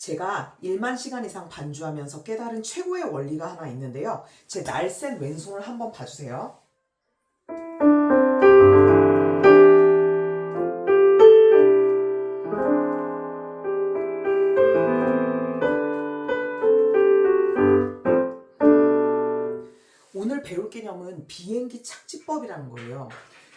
제가 1만 시간 이상 반주하면서 깨달은 최고의 원리가 하나 있는데요. 제 날쌘 왼손을 한번 봐주세요. 오늘 배울 개념은 비행기 착지법이라는 거예요.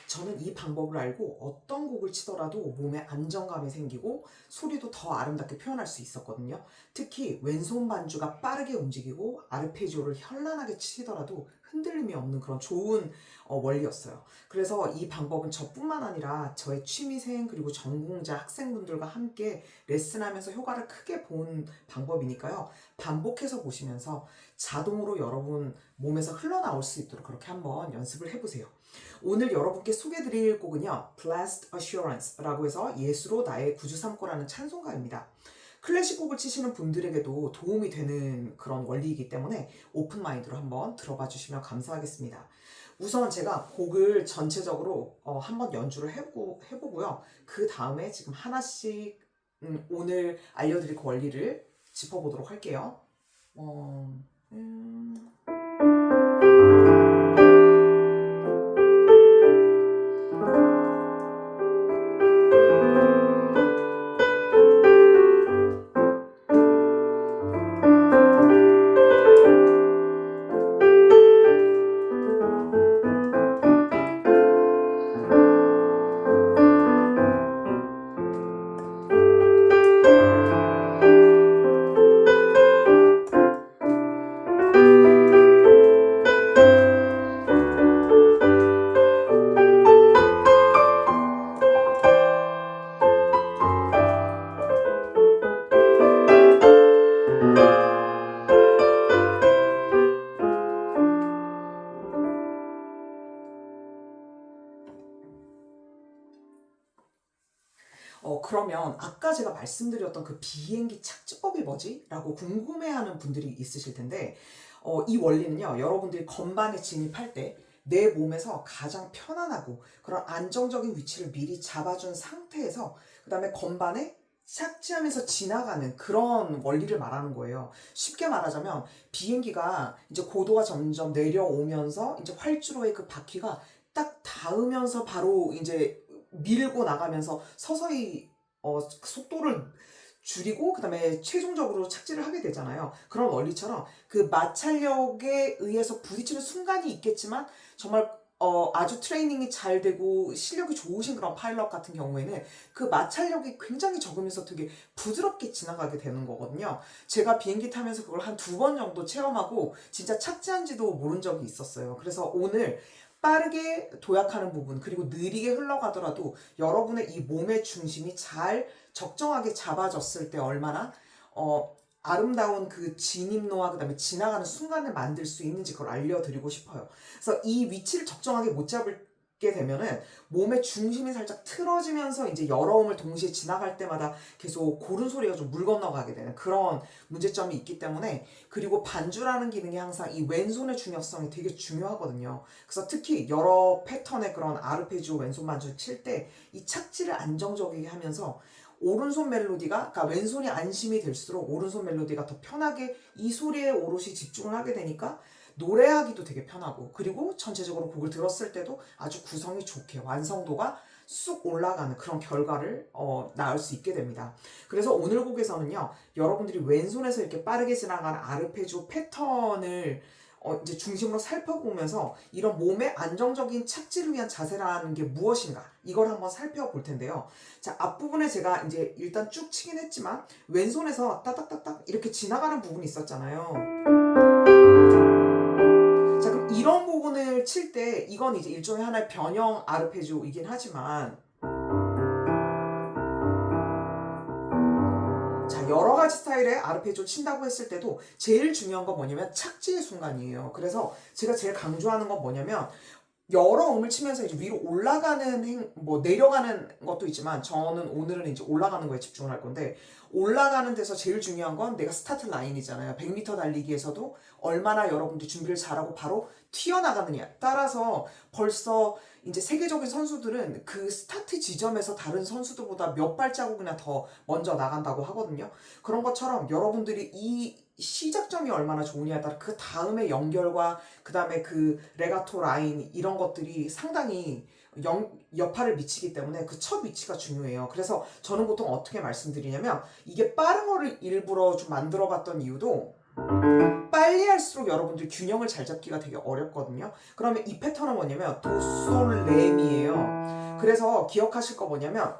저는 이 방법을 알고 어떤 곡을 치더라도 몸에 안정감이 생기고 소리도 더 아름답게 표현할 수 있었거든요. 특히 왼손 반주가 빠르게 움직이고 아르페지오를 현란하게 치더라도 흔들림이 없는 그런 좋은 원리였어요. 그래서 이 방법은 저뿐만 아니라 저의 취미생 그리고 전공자 학생분들과 함께 레슨하면서 효과를 크게 본 방법이니까요. 반복해서 보시면서 자동으로 여러분 몸에서 흘러나올 수 있도록 그렇게 한번 연습을 해보세요. 오늘 여러분께 소개해드릴 곡은요, Blessed Assurance라고 해서 예수로 나의 구주 삼고라는 찬송가입니다. 클래식 곡을 치시는 분들에게도 도움이 되는 그런 원리이기 때문에 오픈마인드로 한번 들어봐 주시면 감사하겠습니다. 우선 제가 곡을 전체적으로 한번 연주를 해보고요. 그 다음에 지금 하나씩 오늘 알려드릴 그 원리를 짚어보도록 할게요. 어, 음... 그러면 아까 제가 말씀드렸던 그 비행기 착지법이 뭐지? 라고 궁금해하는 분들이 있으실 텐데 이 원리는요, 여러분들이 건반에 진입할 때 내 몸에서 가장 편안하고 그런 안정적인 위치를 미리 잡아준 상태에서 그 다음에 건반에 착지하면서 지나가는 그런 원리를 말하는 거예요. 쉽게 말하자면 비행기가 이제 고도가 점점 내려오면서 이제 활주로의 그 바퀴가 딱 닿으면서 바로 이제 밀고 나가면서 서서히 속도를 줄이고 그다음에 최종적으로 착지를 하게 되잖아요. 그런 원리처럼 그 마찰력에 의해서 부딪히는 순간이 있겠지만 정말 아주 트레이닝이 잘 되고 실력이 좋으신 그런 파일럿 같은 경우에는 그 마찰력이 굉장히 적으면서 되게 부드럽게 지나가게 되는 거거든요. 제가 비행기 타면서 그걸 한 2번 정도 체험하고 진짜 착지한지도 모른 적이 있었어요. 그래서 오늘 빠르게 도약하는 부분 그리고 느리게 흘러가더라도 여러분의 이 몸의 중심이 잘 적정하게 잡아졌을 때 얼마나 아름다운 그 진입로와 그 다음에 지나가는 순간을 만들 수 있는지 그걸 알려드리고 싶어요. 그래서 이 위치를 적정하게 못 잡게 되면은 몸의 중심이 살짝 틀어지면서 이제 여러 음을 동시에 지나갈 때마다 계속 고른 소리가 좀 물 건너가게 되는 그런 문제점이 있기 때문에, 그리고 반주라는 기능이 항상 이 왼손의 중요성이 되게 중요하거든요. 그래서 특히 여러 패턴의 그런 아르페지오 왼손 반주 칠 때 이 착지를 안정적이게 하면서 오른손 멜로디가, 그러니까 왼손이 안심이 될수록 오른손 멜로디가 더 편하게 이 소리에 오롯이 집중을 하게 되니까 노래하기도 되게 편하고, 그리고 전체적으로 곡을 들었을 때도 아주 구성이 좋게 완성도가 쑥 올라가는 그런 결과를 낳을 수 있게 됩니다. 그래서 오늘 곡에서는요, 여러분들이 왼손에서 이렇게 빠르게 지나가는 아르페지오 패턴을 이제 중심으로 살펴보면서 이런 몸의 안정적인 착지를 위한 자세라는 게 무엇인가, 이걸 한번 살펴볼 텐데요. 자, 앞부분에 제가 이제 일단 쭉 치긴 했지만 왼손에서 따닥따닥 이렇게 지나가는 부분이 있었잖아요. 자, 그럼 이런 부분을 칠 때 이건 이제 일종의 하나의 변형 아르페지오이긴 하지만, 자, 여러 가지 스타일의 아르페지오 친다고 했을 때도 제일 중요한 건 뭐냐면 착지의 순간이에요. 그래서 제가 제일 강조하는 건 뭐냐면, 여러 음을 치면서 이제 위로 올라가는 뭐 내려가는 것도 있지만 저는 오늘은 이제 올라가는 거에 집중을 할 건데, 올라가는 데서 제일 중요한 건 내가 스타트 라인이잖아요. 100m 달리기에서도 얼마나 여러분들이 준비를 잘하고 바로 튀어나가느냐 따라서 벌써 이제 세계적인 선수들은 그 스타트 지점에서 다른 선수들보다 몇 발자국이나 더 먼저 나간다고 하거든요. 그런 것처럼 여러분들이 이 시작점이 얼마나 좋으냐에 따라 그 다음에 연결과 그 다음에 그 레가토 라인 이런 것들이 상당히 여파를 미치기 때문에 그 첫 위치가 중요해요. 그래서 저는 보통 어떻게 말씀드리냐면 이게 빠른 거를 일부러 좀 만들어 봤던 이유도 빨리 할수록 여러분들 균형을 잘 잡기가 되게 어렵거든요. 그러면 이 패턴은 뭐냐면 도솔레미예요. 그래서 기억하실 거 뭐냐면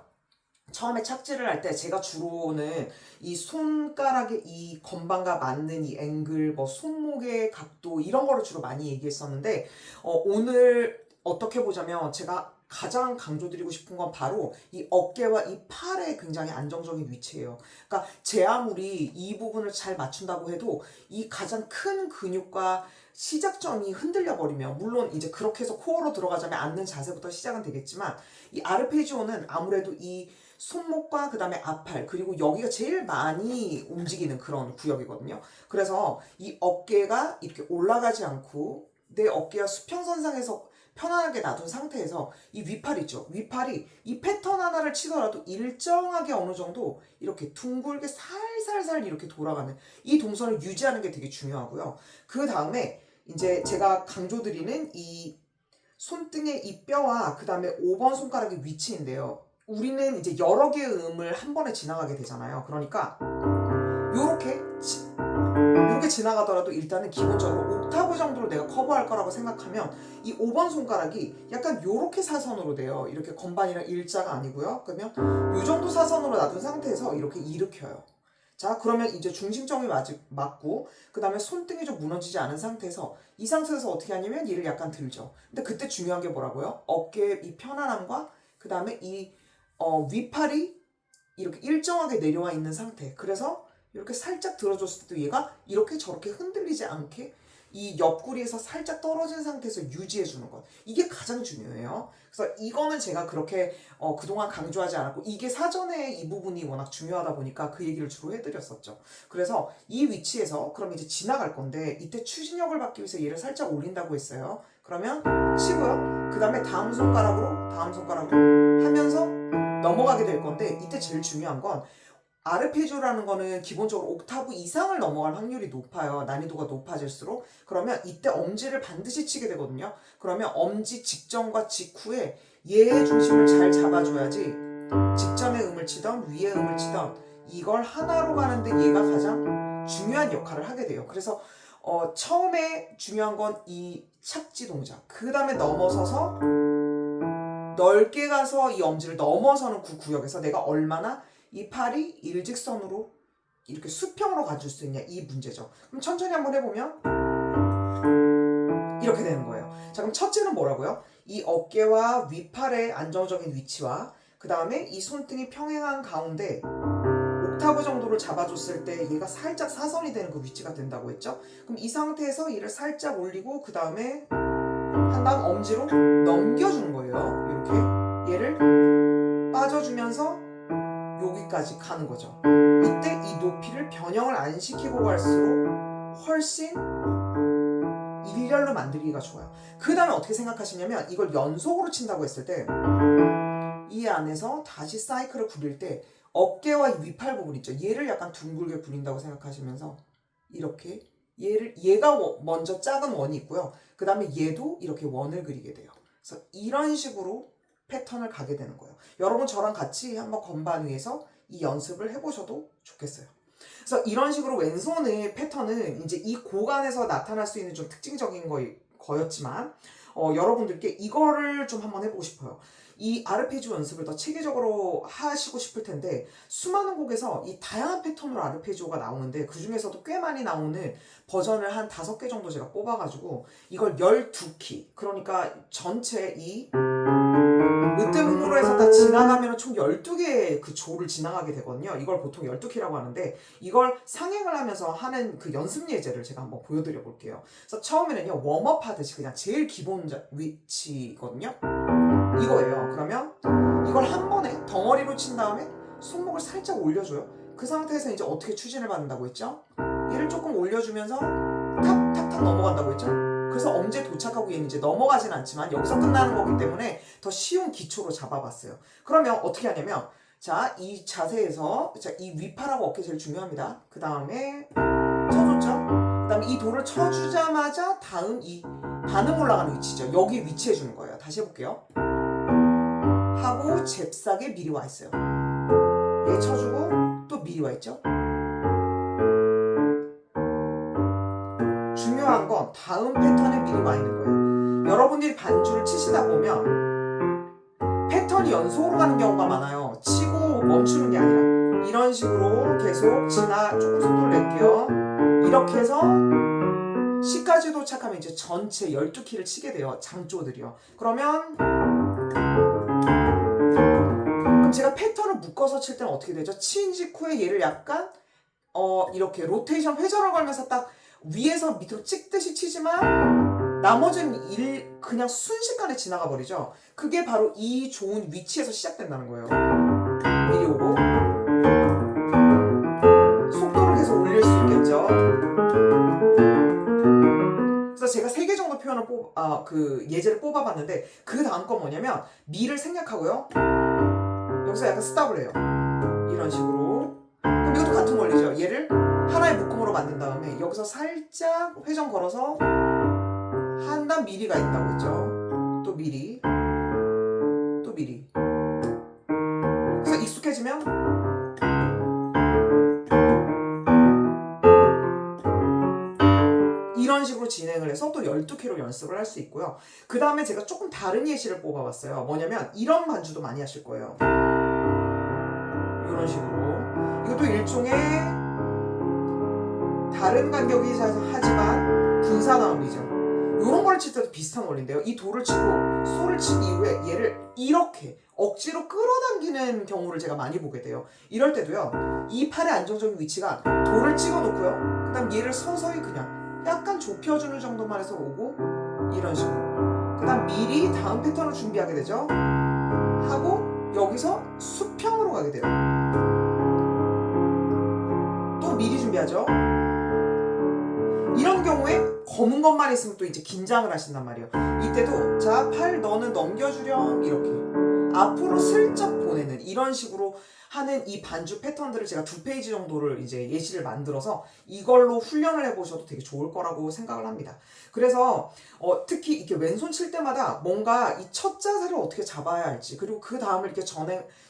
처음에 착지를 할 때 제가 주로는 이 손가락의 이 건반과 맞는 이 앵글, 뭐 손목의 각도 이런 거를 주로 많이 얘기했었는데 오늘 어떻게 보자면 제가 가장 강조드리고 싶은 건 바로 이 어깨와 이 팔의 굉장히 안정적인 위치예요. 그러니까 제 아무리 이 부분을 잘 맞춘다고 해도 이 가장 큰 근육과 시작점이 흔들려 버리면 물론 이제 그렇게 해서 코어로 들어가자면 앉는 자세부터 시작은 되겠지만 이 아르페지오는 아무래도 이 손목과 그 다음에 앞팔 그리고 여기가 제일 많이 움직이는 그런 구역이거든요. 그래서 이 어깨가 이렇게 올라가지 않고 내 어깨가 수평선상에서 편안하게 놔둔 상태에서 이 위팔 있죠. 위팔이 이 패턴 하나를 치더라도 일정하게 어느 정도 이렇게 둥글게 살살살 이렇게 돌아가는 이 동선을 유지하는 게 되게 중요하고요. 그 다음에 이제 제가 강조드리는 이 손등의 이 뼈와 그 다음에 5번 손가락의 위치인데요. 우리는 이제 여러 개의 음을 한 번에 지나가게 되잖아요. 그러니까 요렇게 이렇게 지나가더라도 일단은 기본적으로 옥타브 정도로 내가 커버할 거라고 생각하면 이 5번 손가락이 약간 요렇게 사선으로 돼요. 이렇게 건반이랑 일자가 아니고요. 그러면 요 정도 사선으로 놔둔 상태에서 이렇게 일으켜요. 자, 그러면 이제 중심점이 맞고 그 다음에 손등이 좀 무너지지 않은 상태에서 이 상태에서 어떻게 하냐면 얘를 약간 들죠. 근데 그때 중요한 게 뭐라고요? 어깨의 이 편안함과 그 다음에 이 위팔이 이렇게 일정하게 내려와 있는 상태. 그래서 이렇게 살짝 들어줬을 때도 얘가 이렇게 저렇게 흔들리지 않게 이 옆구리에서 살짝 떨어진 상태에서 유지해 주는 것. 이게 가장 중요해요. 그래서 이거는 제가 그렇게 그동안 강조하지 않았고 이게 사전에 이 부분이 워낙 중요하다 보니까 그 얘기를 주로 해드렸었죠. 그래서 이 위치에서 그럼 이제 지나갈 건데 이때 추진력을 받기 위해서 얘를 살짝 올린다고 했어요. 그러면 치고요. 그 다음에 다음 손가락으로 하면서 넘어가게 될 건데 이때 제일 중요한 건 아르페지오라는 거는 기본적으로 옥타브 이상을 넘어갈 확률이 높아요. 난이도가 높아질수록. 그러면 이때 엄지를 반드시 치게 되거든요. 그러면 엄지 직전과 직후에 얘의 중심을 잘 잡아줘야지 직전의 음을 치던 위의 음을 치던 이걸 하나로 가는데 얘가 가장 중요한 역할을 하게 돼요. 그래서 처음에 중요한 건 이 착지 동작. 그 다음에 넘어서서 넓게 가서 이 엄지를 넘어서는 그 구역에서 내가 얼마나 이 팔이 일직선으로 이렇게 수평으로 가줄 수 있냐 이 문제죠. 그럼 천천히 한번 해보면 이렇게 되는 거예요. 자, 그럼 첫째는 뭐라고요? 이 어깨와 위팔의 안정적인 위치와 그 다음에 이 손등이 평행한 가운데 옥타브 정도를 잡아줬을 때 얘가 살짝 사선이 되는 그 위치가 된다고 했죠. 그럼 이 상태에서 얘를 살짝 올리고 그 다음에 한 다음 엄지로 넘겨주는 거예요. 이렇게 얘를 빠져주면서 여기까지 가는 거죠. 이때 이 높이를 변형을 안 시키고 갈수록 훨씬 일렬로 만들기가 좋아요. 그 다음에 어떻게 생각하시냐면 이걸 연속으로 친다고 했을 때 이 안에서 다시 사이클을 굴릴 때 어깨와 이 위팔 부분 있죠. 얘를 약간 둥글게 굴린다고 생각하시면서 이렇게 얘가 먼저 작은 원이 있고요. 그 다음에 얘도 이렇게 원을 그리게 돼요. 그래서 이런 식으로 패턴을 가게 되는 거예요. 여러분 저랑 같이 한번 건반 위에서 이 연습을 해보셔도 좋겠어요. 그래서 이런 식으로 왼손의 패턴은 이제 이 고관에서 나타날 수 있는 좀 특징적인 거였지만 여러분들께 이거를 좀 한번 해보고 싶어요. 이 아르페지오 연습을 더 체계적으로 하시고 싶을 텐데 수많은 곡에서 이 다양한 패턴으로 아르페지오가 나오는데 그 중에서도 꽤 많이 나오는 버전을 한 5개 정도 제가 뽑아가지고 이걸 12키 그러니까 전체 이 으뜸으로 해서 다 지나가면 총 12개의 그 조를 지나가게 되거든요. 이걸 보통 12키라고 하는데 이걸 상행을 하면서 하는 그 연습 예제를 제가 한번 보여드려 볼게요. 그래서 처음에는요 웜업 하듯이 그냥 제일 기본 위치거든요. 이거예요. 그러면 이걸 한 번에 덩어리로 친 다음에 손목을 살짝 올려줘요. 그 상태에서 이제 어떻게 추진을 받는다고 했죠? 얘를 조금 올려주면서 탁탁탁 넘어간다고 했죠? 그래서 언제 도착하고 얘는 이제 넘어가진 않지만 여기서 끝나는 거기 때문에 더 쉬운 기초로 잡아봤어요. 그러면 어떻게 하냐면 자, 이 자세에서 자, 이 위팔하고 어깨 제일 중요합니다. 그 다음에 쳐줬죠? 그 다음에 이 돌을 쳐주자마자 다음 이 반응 올라가는 위치죠. 여기 위치해 주는 거예요. 다시 해볼게요. 하고 잽싸게 미리 와 있어요. 얘 쳐주고 또 미리 와 있죠? 중요한 건 다음 패턴에 미리 와 있는 거예요. 여러분들이 반주를 치시다 보면 패턴이 연속으로 가는 경우가 많아요. 치고 멈추는 게 아니라 이런 식으로 계속 조금 속도를 낼게요. 이렇게 해서 C까지 도착하면 이제 전체 12키를 치게 돼요. 장조들이요. 그럼 제가 패턴을 묶어서 칠 때는 어떻게 되죠? 친 직후에 얘를 약간 이렇게 로테이션 회전을 걸면서 딱 위에서 밑으로 찍듯이 치지만 나머지는 그냥 순식간에 지나가 버리죠. 그게 바로 이 좋은 위치에서 시작된다는 거예요. 미리 오고 속도를 계속 올릴 수 있겠죠. 그래서 제가 3개 정도 표현을 그 예제를 뽑아봤는데 그 다음 건 뭐냐면 미를 생략하고요. 여기서 약간 스탑을 해요. 이런 식으로. 그럼 이것도 같은 원리죠. 얘를 하나의 묶음으로 만든 다음에 여기서 살짝 회전 걸어서 한 단 미리가 있다고 했죠. 또 미리, 또 미리. 그래서 익숙해지면 이런 식으로 진행을 해서 또 12키로 연습을 할 수 있고요. 그 다음에 제가 조금 다른 예시를 뽑아봤어요. 뭐냐면 이런 반주도 많이 하실 거예요. 이런 식으로. 이것도 일종의 다른 간격이 하지만 분사나음이죠. 이런 걸 칠 때도 비슷한 원리인데요. 이 돌을 치고 소를 친 이후에 얘를 이렇게 억지로 끌어당기는 경우를 제가 많이 보게 돼요. 이럴 때도요. 이 팔의 안정적인 위치가 돌을 찍어놓고요. 그 다음 얘를 서서히 그냥 약간 좁혀주는 정도만 해서 오고 이런 식으로. 그 다음 미리 다음 패턴을 준비하게 되죠. 하고 여기서 수평으로 가게 돼요. 또 미리 준비하죠. 이런 경우에 검은 것만 있으면 또 이제 긴장을 하신단 말이에요. 이때도 자, 팔 너는 넘겨주렴 이렇게 앞으로 슬쩍 보내는 이런 식으로 하는 이 반주 패턴들을 제가 2페이지 정도를 이제 예시를 만들어서 이걸로 훈련을 해보셔도 되게 좋을 거라고 생각을 합니다. 그래서 특히 이렇게 왼손 칠 때마다 뭔가 이 첫 자세를 어떻게 잡아야 할지 그리고 그 다음을 이렇게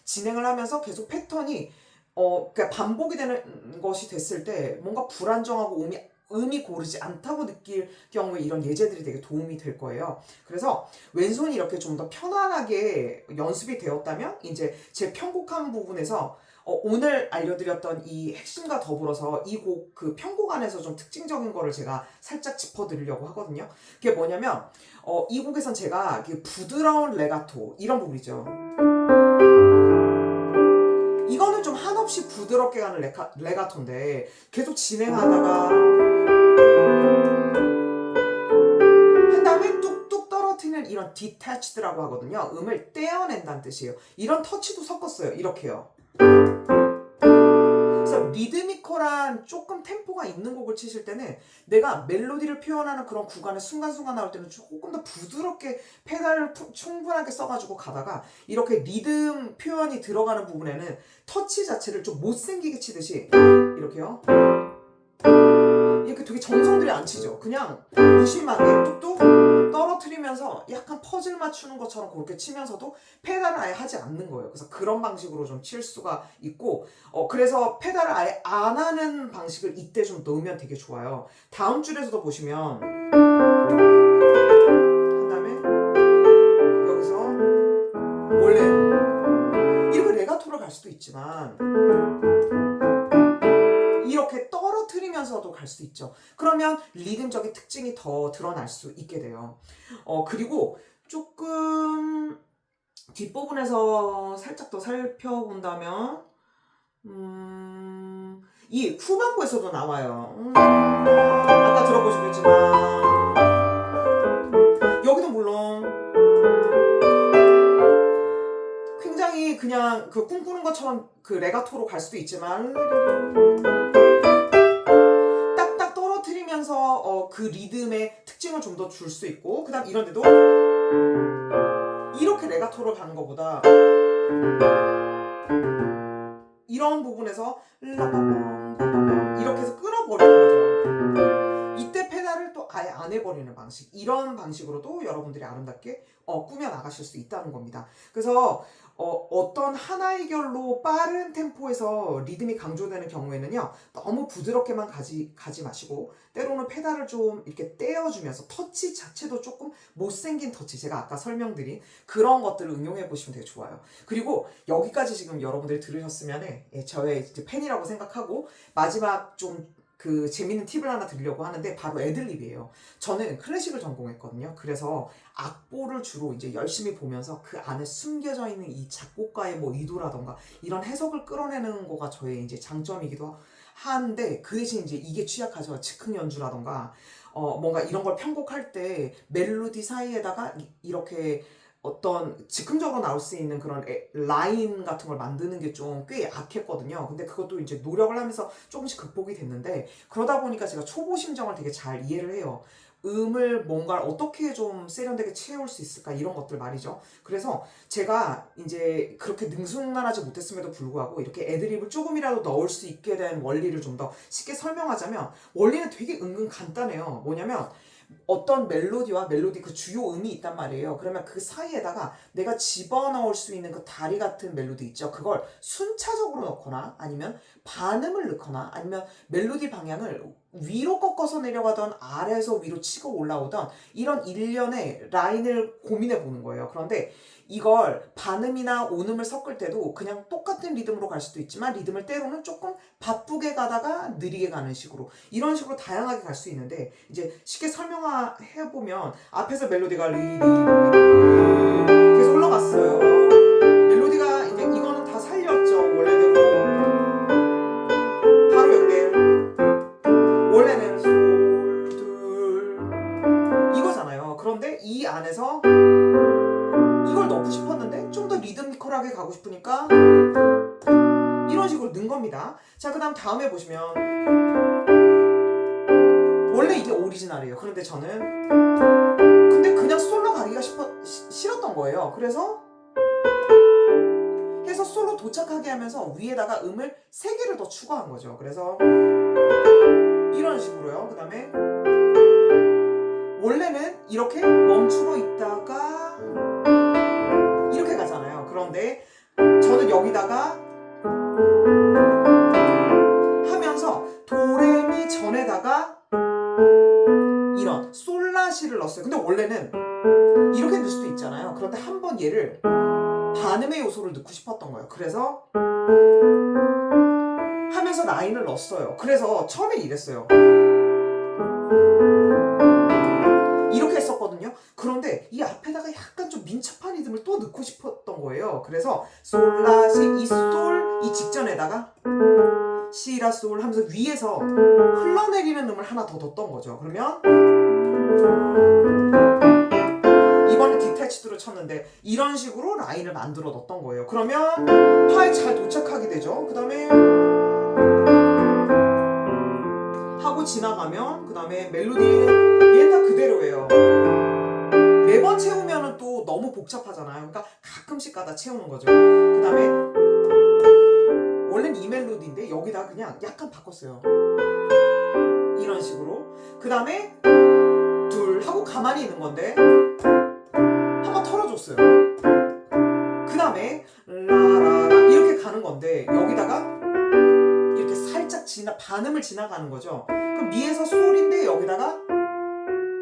진행을 하면서 계속 패턴이 그러니까 반복이 되는 것이 됐을 때 뭔가 불안정하고 음이 고르지 않다고 느낄 경우에 이런 예제들이 되게 도움이 될 거예요. 그래서 왼손이 이렇게 좀 더 편안하게 연습이 되었다면 이제 제 편곡한 부분에서 오늘 알려드렸던 이 핵심과 더불어서 이 곡 그 편곡 안에서 좀 특징적인 거를 제가 살짝 짚어드리려고 하거든요. 그게 뭐냐면 이 곡에선 제가 부드러운 레가토 이런 부분이죠. 이거는 좀 한없이 부드럽게 가는 레가토인데 계속 진행하다가 한 다음에 뚝뚝 떨어뜨리는 이런 detached라고 하거든요. 음을 떼어낸다는 뜻이에요. 이런 터치도 섞었어요. 이렇게요. 그래서 리드미컬한 조금 템포가 있는 곡을 치실 때는 내가 멜로디를 표현하는 그런 구간에 순간순간 나올 때는 조금 더 부드럽게 페달을 충분하게 써가지고 가다가 이렇게 리듬 표현이 들어가는 부분에는 터치 자체를 좀 못생기게 치듯이 이렇게요. 이렇게 되게 정성들이 안 치죠. 그냥 무심하게 뚝뚝 떨어뜨리면서 약간 퍼즐 맞추는 것처럼 그렇게 치면서도 페달을 아예 하지 않는 거예요. 그래서 그런 방식으로 좀 칠 수가 있고 그래서 페달을 아예 안 하는 방식을 이때 좀 넣으면 되게 좋아요. 다음 줄에서도 보시면 한 다음에 여기서 원래 이렇게 레가토로 갈 수도 있지만 이렇게 떨어뜨리면서도 갈 수 있죠. 그러면 리듬적인 특징이 더 드러날 수 있게 돼요. 그리고 조금 뒷부분에서 살짝 더 살펴본다면 이 후반부에서도 나와요. 아까 들어보시겠지만 여기도 물론 굉장히 그냥 그 꿈꾸는 것처럼 그 레가토로 갈 수도 있지만 딱딱 떨어뜨리면서 그 리듬의 특징 특징을 좀 더 줄 수 있고, 그 다음 이런 데도 이렇게 레가토를 가는 것보다 이런 부분에서 이렇게 해서 끊어버리는 거죠. 이때 페달을 또 아예 안 해버리는 방식, 이런 방식으로도 여러분들이 아름답게 꾸며 나가실 수 있다는 겁니다. 그래서 어떤 하나의 결로 빠른 템포에서 리듬이 강조되는 경우에는요, 너무 부드럽게만 가지 마시고 때로는 페달을 좀 이렇게 떼어주면서 터치 자체도 조금 못생긴 터치, 제가 아까 설명드린 그런 것들을 응용해 보시면 되게 좋아요. 그리고 여기까지 지금 여러분들이 들으셨으면 저의 이제 팬이라고 생각하고 마지막 좀 그 재밌는 팁을 하나 드리려고 하는데, 바로 애들립이에요. 저는 클래식을 전공했거든요. 그래서 악보를 주로 이제 열심히 보면서 그 안에 숨겨져 있는 이 작곡가의 뭐 의도라던가 이런 해석을 끌어내는 거가 저의 이제 장점이기도 한데, 그 대신 이제 이게 취약하죠. 즉흥 연주라던가 뭔가 이런 걸 편곡할 때 멜로디 사이에다가 이렇게 어떤 즉흥적으로 나올 수 있는 그런 라인 같은 걸 만드는 게 좀 꽤 약했거든요. 근데 그것도 이제 노력을 하면서 조금씩 극복이 됐는데, 그러다 보니까 제가 초보 심정을 되게 잘 이해를 해요. 음을 뭔가 어떻게 좀 세련되게 채울 수 있을까, 이런 것들 말이죠. 그래서 제가 이제 그렇게 능숙만하지 못했음에도 불구하고 이렇게 애드립을 조금이라도 넣을 수 있게 된 원리를 좀 더 쉽게 설명하자면, 원리는 되게 은근 간단해요. 뭐냐면 어떤 멜로디와 멜로디 그 주요 음이 있단 말이에요. 그러면 그 사이에다가 내가 집어넣을 수 있는 그 다리 같은 멜로디 있죠. 그걸 순차적으로 넣거나 아니면 반음을 넣거나 아니면 멜로디 방향을 위로 꺾어서 내려가던 아래에서 위로 치고 올라오던 이런 일련의 라인을 고민해 보는 거예요. 그런데 이걸 반음이나 온음을 섞을 때도 그냥 똑같은 리듬으로 갈 수도 있지만, 리듬을 때로는 조금 바쁘게 가다가 느리게 가는 식으로, 이런 식으로 다양하게 갈 수 있는데, 이제 쉽게 설명해보면 앞에서 멜로디가 리리리 계속 흘러갔어요. 멜로디가 이제 이거는 다 살렸죠. 원래대로 바로 연결, 원래는 솔둘 이거잖아요. 그런데 이 안에서 이걸 넣고 싶었는데 좀 더 리드미컬하게 가고 싶으니까 이런 식으로 넣은 겁니다. 자, 그 다음 다음에 보시면 원래 이게 오리지널이에요. 그런데 저는 그냥 솔로 가기가 싫었던 거예요. 그래서 해서 솔로 도착하게 하면서 위에다가 음을 3개를 더 추가한 거죠. 그래서 이런 식으로요. 그 다음에 원래는 이렇게 멈추고 있다가 이렇게 가잖아요. 그런데 저는 여기다가 하면서 도레미 전에다가 이런 솔라시를 넣었어요. 근데 원래는 이렇게 넣을 수도 있잖아요. 그런데 한번 얘를 반음의 요소를 넣고 싶었던 거예요. 그래서 하면서 라인을 넣었어요. 그래서 처음에 이랬어요. 이렇게 했었거든요. 그런데 이 앞에다가 약간 좀 민첩한 리듬을 또 넣고 싶었던 거예요. 그래서 솔라시 이 솔 이 직전에다가 시라 솔 하면서 위에서 흘러내리는 음을 하나 더 넣었던 거죠. 그러면 이번에 디태치드로 쳤는데 이런 식으로 라인을 만들어 넣었던 거예요. 그러면 파에 잘 도착하게 되죠. 그 다음에 하고 지나가면 그 다음에 멜로디 얘는 다 그대로예요. 매번 채우면은 또 너무 복잡하잖아요. 그러니까 가끔씩 가다 채우는 거죠. 그 다음에 원래는 이 멜로디인데 여기다 그냥 약간 바꿨어요. 이런 식으로. 그 다음에 둘 하고 가만히 있는 건데 한번 털어줬어요. 그 다음에 라라라 이렇게 가는 건데 여기다가 이렇게 살짝 반음을 지나가는 거죠. 그럼 미에서 솔인데 여기다가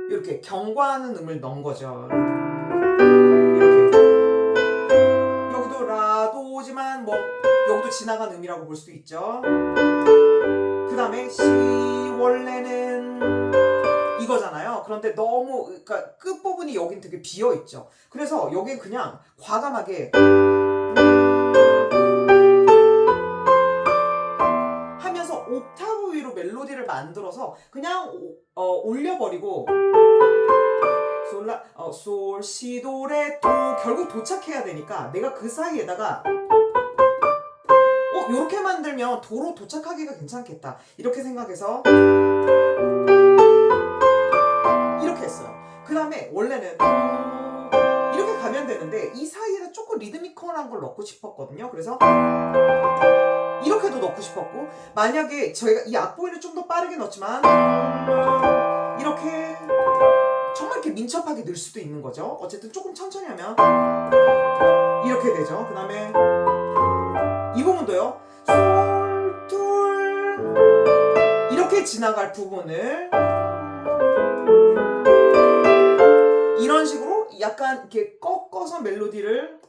이렇게 경과하는 음을 넣은 거죠. 이렇게. 여기도 라도지만 뭐 여기도 지나간 음이라고 볼 수 있죠. 그 다음에 시 원래는 이거잖아요. 그런데 너무 그러니까 끝부분이 여긴 되게 비어있죠. 그래서 여긴 그냥 과감하게 하면서 옥타브 위로 멜로디를 만들어서 그냥 올려버리고 솔, 시, 도, 레, 도 결국 도착해야 되니까 내가 그 사이에다가 요렇게 만들면 도로 도착하기가 괜찮겠다 이렇게 생각해서 이렇게 했어요. 그 다음에 원래는 이렇게 가면 되는데 이 사이에다 조금 리드미컬한 걸 넣고 싶었거든요. 그래서 이렇게도 넣고 싶었고, 만약에 저희가 이 악보에는 좀 더 빠르게 넣었지만 이렇게 정말 이렇게 민첩하게 넣을 수도 있는 거죠. 어쨌든 조금 천천히 하면 이렇게 되죠. 그 다음에 이 부분도요. 솔, 둘 이렇게 지나갈 부분을 이런 식으로 약간 이렇게 꺾어서 멜로디를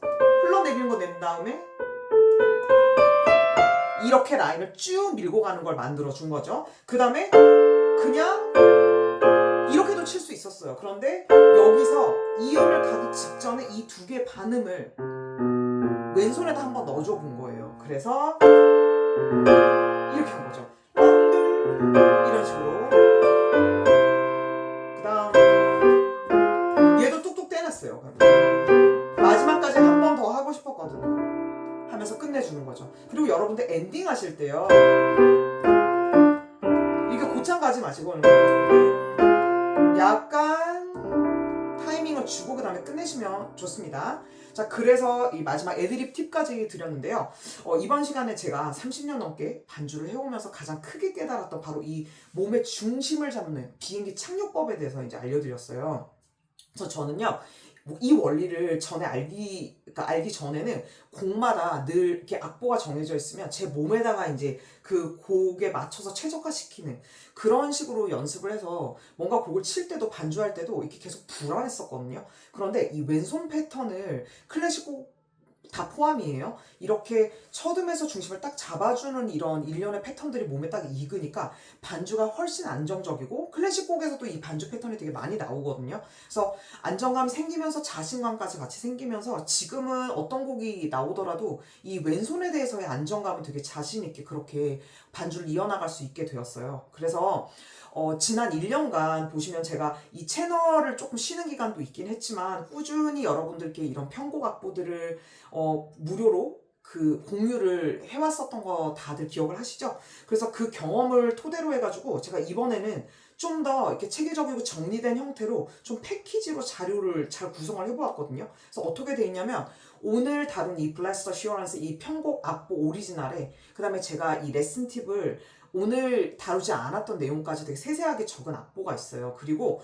흘러내리는 거 낸 다음에 이렇게 라인을 쭉 밀고 가는 걸 만들어 준 거죠. 그 다음에 그냥 이렇게도 칠 수 있었어요. 그런데 여기서 이음을 가기 직전에 이 두 개의 반음을 왼손에다 한번 넣어줘 본 거예요. 그래서 이렇게 한 거죠. 이런 식으로. 그 다음 얘도 뚝뚝 떼놨어요. 마지막까지 한 번 더 하고 싶었거든요. 하면서 끝내주는 거죠. 그리고 여러분들 엔딩 하실 때요, 이렇게 고창 가지 마시고 약간 타이밍을 주고 그 다음에 끝내시면 좋습니다. 자, 그래서 이 마지막 애드립 팁까지 드렸는데요. 이번 시간에 제가 30년 넘게 반주를 해오면서 가장 크게 깨달았던 바로 이 몸의 중심을 잡는 비행기 착륙법에 대해서 이제 알려드렸어요. 그래서 저는요, 이 원리를 전에 알기 전에는 곡마다 늘 이렇게 악보가 정해져 있으면 제 몸에다가 이제 그 곡에 맞춰서 최적화시키는 그런 식으로 연습을 해서 뭔가 곡을 칠 때도 반주할 때도 이렇게 계속 불안했었거든요. 그런데 이 왼손 패턴을 클래식 곡 다 포함이에요. 이렇게 첫음에서 중심을 딱 잡아주는 이런 일련의 패턴들이 몸에 딱 익으니까 반주가 훨씬 안정적이고, 클래식 곡에서도 이 반주 패턴이 되게 많이 나오거든요. 그래서 안정감이 생기면서 자신감까지 같이 생기면서 지금은 어떤 곡이 나오더라도 이 왼손에 대해서의 안정감은 되게 자신 있게 그렇게 반주를 이어나갈 수 있게 되었어요. 그래서 지난 1년간 보시면 제가 이 채널을 조금 쉬는 기간도 있긴 했지만 꾸준히 여러분들께 이런 편곡 악보들을 무료로 그 공유를 해왔었던 거 다들 기억을 하시죠? 그래서 그 경험을 토대로 해가지고 제가 이번에는 좀 더 이렇게 체계적이고 정리된 형태로 좀 패키지로 자료를 잘 구성을 해보았거든요. 그래서 어떻게 돼 있냐면 오늘 다룬 이 Blessed Assurance 이 편곡 악보 오리지널에 그 다음에 제가 이 레슨 팁을 오늘 다루지 않았던 내용까지 되게 세세하게 적은 악보가 있어요. 그리고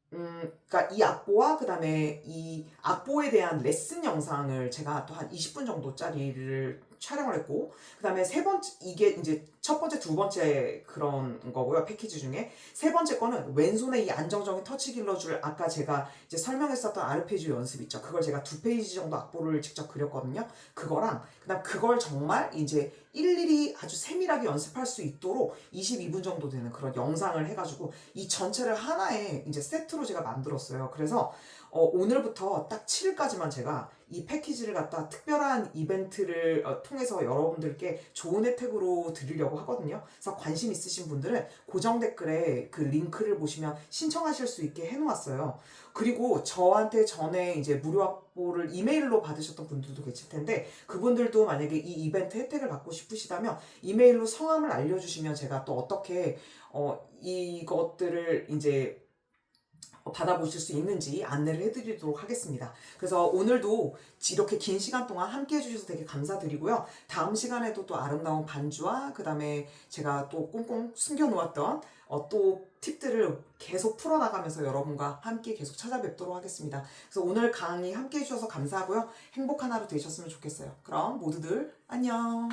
그러니까 이 악보와 그 다음에 이 악보에 대한 레슨 영상을 제가 또 한 20분 정도짜리를 촬영을 했고, 그 다음에 세 번째, 이게 이제 첫 번째, 두 번째 그런 거고요. 패키지 중에. 세 번째 거는 왼손에 이 안정적인 터치 길러줄 아까 제가 이제 설명했었던 아르페지오 연습 있죠. 그걸 제가 2페이지 정도 악보를 직접 그렸거든요. 그거랑, 그 다음 그걸 정말 이제 일일이 아주 세밀하게 연습할 수 있도록 22분 정도 되는 그런 영상을 해가지고 이 전체를 하나의 이제 세트로 제가 만들었어요. 그래서 오늘부터 딱 7일까지만 제가 이 패키지를 갖다 특별한 이벤트를 통해서 여러분들께 좋은 혜택으로 드리려고 하거든요. 그래서 관심 있으신 분들은 고정 댓글에 그 링크를 보시면 신청하실 수 있게 해놓았어요. 그리고 저한테 전에 이제 무료 악보를 이메일로 받으셨던 분들도 계실 텐데 그분들도 만약에 이 이벤트 혜택을 받고 싶으시다면 이메일로 성함을 알려주시면 제가 또 어떻게 이것들을 이제 받아보실 수 있는지 안내를 해드리도록 하겠습니다. 그래서 오늘도 이렇게 긴 시간 동안 함께 해주셔서 되게 감사드리고요. 다음 시간에도 또 아름다운 반주와 그 다음에 제가 또 꽁꽁 숨겨놓았던 또 팁들을 계속 풀어나가면서 여러분과 함께 계속 찾아뵙도록 하겠습니다. 그래서 오늘 강의 함께 해주셔서 감사하고요. 행복한 하루 되셨으면 좋겠어요. 그럼 모두들 안녕.